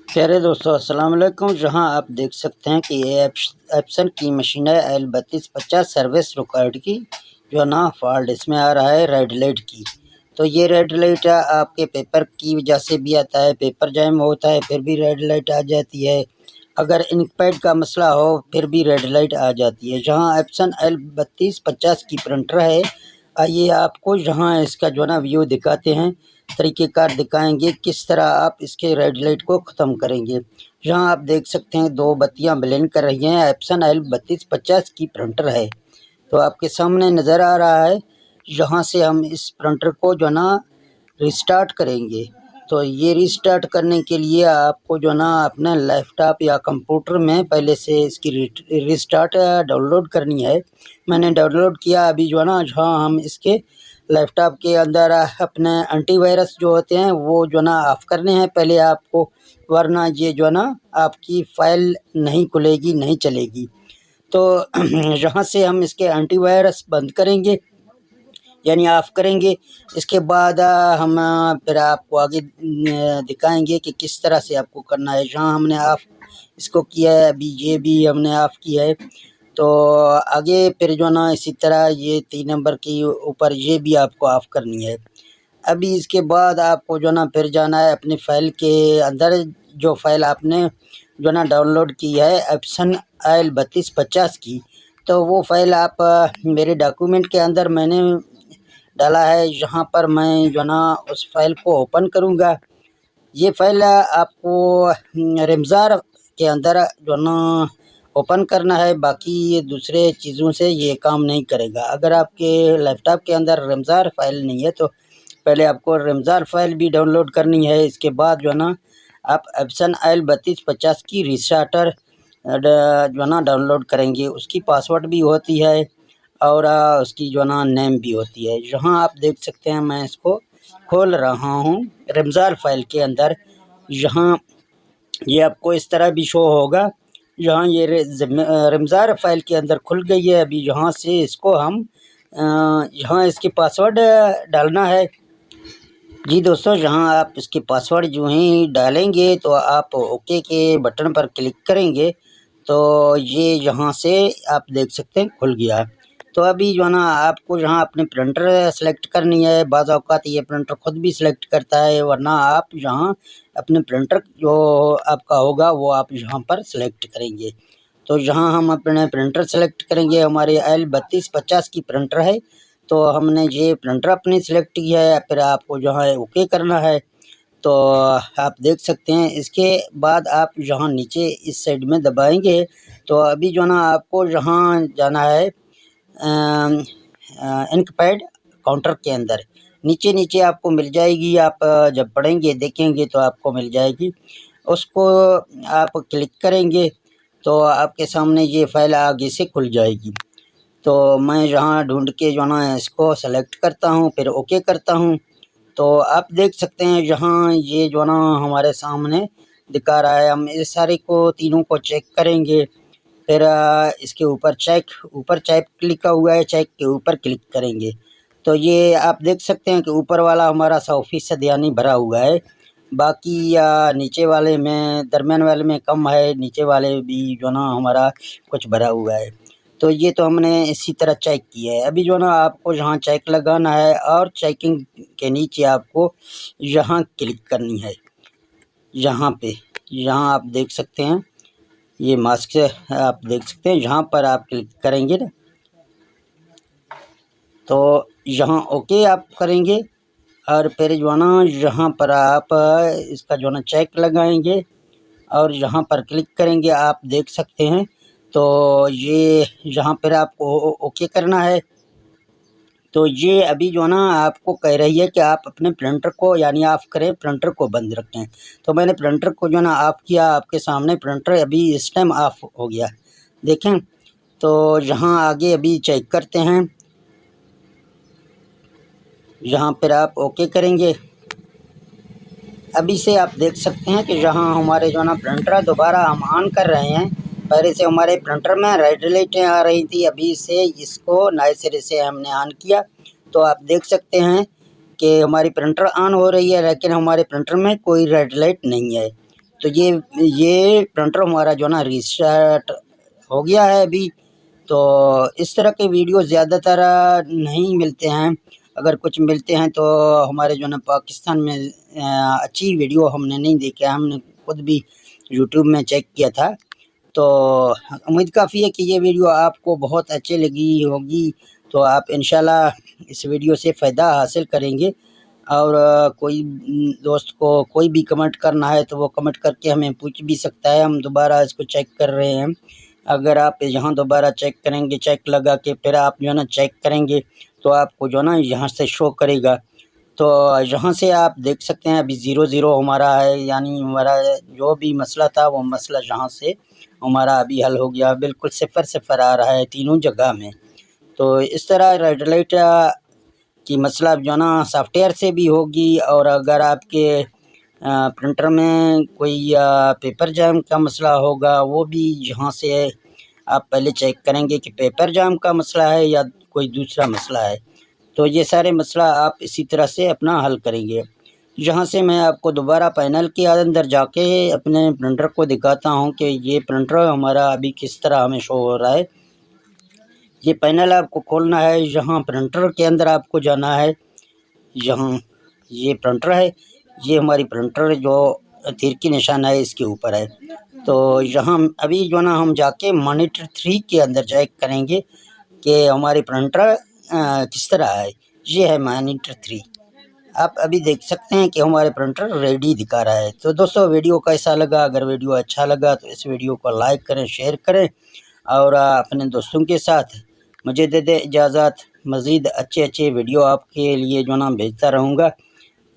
प्यारे दोस्तों अस्सलाम वालेकुम। जहां आप देख सकते हैं कि ये एप्सन की मशीन है L3250 सर्विस रिकॉर्ड की, जो ना फॉल्ट इसमें आ रहा है रेड लाइट की। तो ये रेड लाइट आपके पेपर की वजह से भी आता है, पेपर जैम होता है फिर भी रेड लाइट आ जाती है। अगर इंक पैड का मसला हो फिर भी रेड लाइट आ जाती है। जहां एप्सन L3250 की प्रिंटर है, आइए आपको यहाँ इसका जो है ना व्यू दिखाते हैं, तरीक़ेकार दिखाएंगे किस तरह आप इसके रेड लाइट को ख़त्म करेंगे। यहाँ आप देख सकते हैं दो बत्तियां ब्लिंक कर रही हैं। एप्सन L3250 की प्रिंटर है, तो आपके सामने नज़र आ रहा है। यहाँ से हम इस प्रिंटर को जो ना रिस्टार्ट करेंगे। तो ये रिस्टार्ट करने के लिए आपको जो ना अपने लैपटॉप या कंप्यूटर में पहले से इसकी रिस्टार्ट डाउनलोड करनी है। मैंने डाउनलोड किया अभी जो है ना। जहाँ हम इसके लैपटॉप के अंदर अपने एंटीवायरस जो होते हैं वो जो ना ऑफ़ करने हैं पहले आपको, वरना ये जो है ना आपकी फ़ाइल नहीं खुलेगी, नहीं चलेगी। तो यहाँ से हम इसके एंटीवायरस बंद करेंगे, यानी ऑफ़ करेंगे। इसके बाद हम फिर आपको आगे दिखाएंगे कि किस तरह से आपको करना है। जहाँ हमने ऑफ़ इसको किया है, अभी ये भी हमने ऑफ़ किया है। तो आगे फिर जो ना इसी तरह ये 3 नंबर के ऊपर ये भी आपको ऑफ़ करनी है। अभी इसके बाद आपको जो ना फिर जाना है अपनी फ़ाइल के अंदर, जो फ़ाइल आपने जो ना डाउनलोड की है एप्सन L3250 की। तो वो फ़ाइल आप मेरे डॉक्यूमेंट के अंदर मैंने डाला है। यहाँ पर मैं जो ना उस फ़ाइल को ओपन करूँगा। ये फ़ाइल आपको रिमज़ार के अंदर जो ना ओपन करना है, बाकी ये दूसरे चीज़ों से ये काम नहीं करेगा। अगर आपके लैपटॉप के अंदर रिमज़ार फ़ाइल नहीं है तो पहले आपको रिमज़ार फ़ाइल भी डाउनलोड करनी है। इसके बाद जो ना आप एप्सन L3250 की रिस्टार्टर जो ना डाउनलोड करेंगे। उसकी पासवर्ड भी होती है और उसकी जो ना नेम भी होती है। यहाँ आप देख सकते हैं मैं इसको खोल रहा हूँ रिमज़ार फ़ाइल के अंदर। यहाँ ये आपको इस तरह भी शो होगा। यहाँ ये रिमज़ार फ़ाइल के अंदर खुल गई है। अभी यहाँ से इसको हम यहाँ इसकी पासवर्ड डालना है। जी दोस्तों, यहाँ आप इसके पासवर्ड जो ही डालेंगे तो आप ओके के बटन पर क्लिक करेंगे तो ये यहाँ से आप देख सकते हैं खुल गया। तो अभी जो है ना आपको यहाँ अपने प्रिंटर सेलेक्ट करनी है। बाज़ औक़ात ये प्रिंटर खुद भी सिलेक्ट करता है, वरना आप यहाँ अपने प्रिंटर जो आपका होगा वो आप यहाँ पर सेलेक्ट करेंगे। तो यहाँ हम अपने प्रिंटर सेलेक्ट करेंगे। हमारे L3250 की प्रिंटर है, तो हमने ये प्रिंटर अपनी सेलेक्ट किया है। फिर आपको जो है ओके करना है। तो आप देख सकते हैं। इसके बाद आप यहाँ नीचे इस साइड में दबाएंगे तो अभी जो ना आपको यहाँ जाना है इंक पैड काउंटर के अंदर। नीचे नीचे आपको मिल जाएगी, आप जब पढ़ेंगे देखेंगे तो आपको मिल जाएगी। उसको आप क्लिक करेंगे तो आपके सामने ये फ़ाइल आगे से खुल जाएगी। तो मैं यहाँ ढूंढ के जो ना इसको सेलेक्ट करता हूँ, फिर ओके करता हूँ। तो आप देख सकते हैं यहाँ ये जो ना हमारे सामने दिखा रहा है। हम इस सारे को तीनों को चेक करेंगे। फिर इसके ऊपर चेक लिखा हुआ है, चेक के ऊपर क्लिक करेंगे तो ये आप देख सकते हैं कि ऊपर वाला हमारा 100% यानी भरा हुआ है। बाकी नीचे वाले में, दरमियान वाले में कम है, नीचे वाले भी जो ना हमारा कुछ भरा हुआ है। तो ये तो हमने इसी तरह चेक किया है। अभी जो ना आपको यहाँ चेक लगाना है और चेकिंग के नीचे आपको यहाँ क्लिक करनी है। यहाँ पे यहाँ आप देख सकते हैं ये मास्क से आप देख सकते हैं। यहाँ पर आप क्लिक करेंगे ना तो यहाँ ओके आप करेंगे और फिर जो ना यहाँ पर आप इसका जो ना चेक लगाएंगे और यहाँ पर क्लिक करेंगे। आप देख सकते हैं तो ये यहाँ पर आपको ओके करना है। तो ये अभी जो ना आपको कह रही है कि आप अपने प्रिंटर को यानी ऑफ़ करें, प्रिंटर को बंद रखें। तो मैंने प्रिंटर को जो ना ऑफ़ किया, आपके सामने प्रिंटर अभी इस टाइम ऑफ़ हो गया, देखें। तो यहाँ आगे अभी चेक करते हैं। यहाँ पर आप ओके करेंगे। अभी से आप देख सकते हैं कि यहाँ हमारे जो ना प्रिंटर दोबारा हम ऑन कर रहे हैं। पहले से हमारे प्रिंटर में रेड लाइटें आ रही थी, अभी से इसको नए सिरे से हमने ऑन किया। तो आप देख सकते हैं कि हमारी प्रिंटर ऑन हो रही है, लेकिन हमारे प्रिंटर में कोई रेड लाइट नहीं है। तो ये प्रिंटर हमारा जो ना रीसेट हो गया है अभी। तो इस तरह के वीडियो ज़्यादातर नहीं मिलते हैं, अगर कुछ मिलते हैं तो हमारे जो ना पाकिस्तान में अच्छी वीडियो हमने नहीं देखी है। हमने खुद भी यूट्यूब में चेक किया था, तो उम्मीद काफ़ी है कि ये वीडियो आपको बहुत अच्छी लगी होगी। तो आप इंशाल्लाह इस वीडियो से फ़ायदा हासिल करेंगे। और कोई दोस्त को कोई भी कमेंट करना है तो वो कमेंट करके हमें पूछ भी सकता है, हम दोबारा इसको चेक कर रहे हैं। अगर आप यहाँ दोबारा चेक करेंगे, चेक लगा के फिर आप जो है ना चेक करेंगे तो आपको जो है ना यहाँ से शो करेगा। तो यहाँ से आप देख सकते हैं अभी 0-0 हमारा है, यानी हमारा जो भी मसला था वो मसला यहाँ से हमारा अभी हल हो गया। बिल्कुल 0-0 आ रहा है तीनों जगह में। तो इस तरह रेड लाइट की मसला जो ना सॉफ्टवेयर से भी होगी। और अगर आपके प्रिंटर में कोई पेपर जैम का मसला होगा, वो भी यहाँ से आप पहले चेक करेंगे कि पेपर जैम का मसला है या कोई दूसरा मसला है। तो ये सारे मसला आप इसी तरह से अपना हल करेंगे। यहाँ से मैं आपको दोबारा पैनल के अंदर जाके अपने प्रिंटर को दिखाता हूँ कि ये प्रिंटर हमारा अभी किस तरह हमें शो हो रहा है। ये पैनल आपको खोलना है, यहाँ प्रिंटर के अंदर आपको जाना है। यहाँ ये प्रिंटर है, ये हमारी प्रिंटर जो तीर की निशान है इसके ऊपर है। तो यहाँ अभी जो ना हम जाके मॉनिटर 3 के अंदर चेक करेंगे कि हमारी प्रिंटर किस तरह है। ये है मॉनिटर 3। आप अभी देख सकते हैं कि हमारे प्रिंटर रेडी दिखा रहा है। तो दोस्तों वीडियो कैसा लगा? अगर वीडियो अच्छा लगा तो इस वीडियो को लाइक करें, शेयर करें और अपने दोस्तों के साथ। मुझे दे दे इजाज़त। मज़ीद अच्छे वीडियो आपके लिए जो ना भेजता रहूँगा।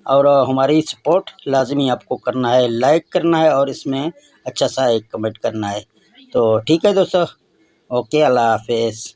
और हमारी सपोर्ट लाजमी आपको करना है, लाइक करना है और इसमें अच्छा सा एक कमेंट करना है। तो ठीक है दोस्तों, ओके, अल्लाह हाफिज़।